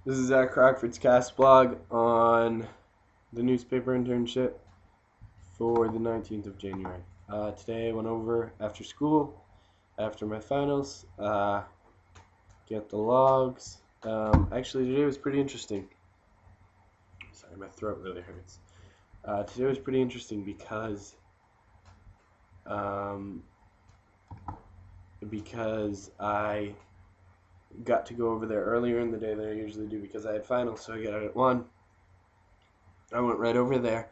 This is Zach Crockford's cast blog on the newspaper internship for the 19th of January. Today I went over after school, after my finals, get the logs. Actually, today was pretty interesting. Sorry, my throat really hurts. Today was pretty interesting um, because I got to go over there earlier in the day than I usually do because I had finals, so I got out at 1. I went right over there,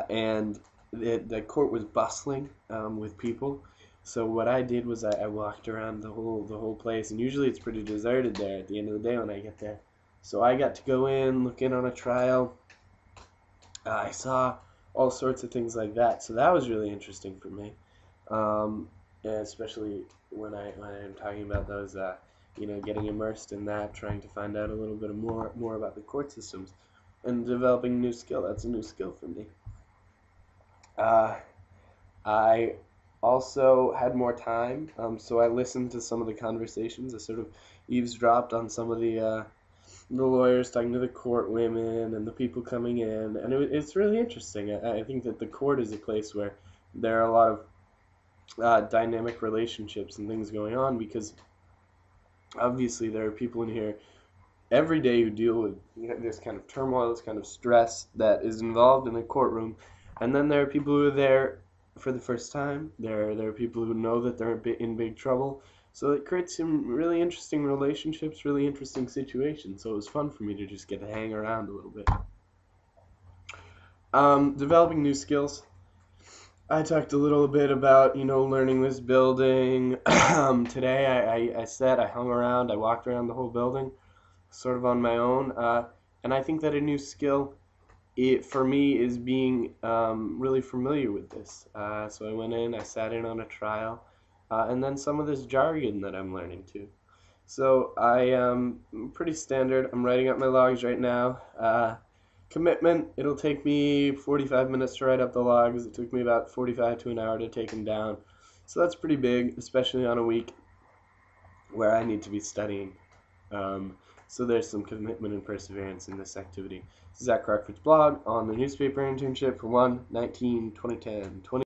and the court was bustling with people. So what I did was I walked around the whole place, and usually it's pretty deserted there at the end of the day when I get there. So I got to go in, look in on a trial. I saw all sorts of things like that. So that was really interesting for me, and especially when I'm talking about those, getting immersed in that, trying to find out a little bit more about the court systems, and developing a new skill. That's a new skill for me. Uh, I also had more time, so I listened to some of the conversations. I sort of eavesdropped on some of the lawyers talking to the court women and the people coming in, and it's really interesting. I think that the court is a place where there are a lot of dynamic relationships and things going on because obviously there are people in here every day who deal with this kind of turmoil, this kind of stress that is involved in a courtroom, and then there are people who are there for the first time. There are people who know that they're in big trouble. So it creates some really interesting relationships, really interesting situations. So it was fun for me to just get to hang around a little bit. Developing new skills. I talked a little bit about, learning this building. Today I hung around, I walked around the whole building sort of on my own. And I think that a new skill for me is being really familiar with this. So I went in, I sat in on a trial, and then some of this jargon that I'm learning too. So I am pretty standard. I'm writing up my logs right now. Commitment, it'll take me 45 minutes to write up the logs. It took me about 45 to an hour to take them down. So that's pretty big, especially on a week where I need to be studying. So there's some commitment and perseverance in this activity. This is Zach Crockford's blog on the newspaper internship for 1/19/2010.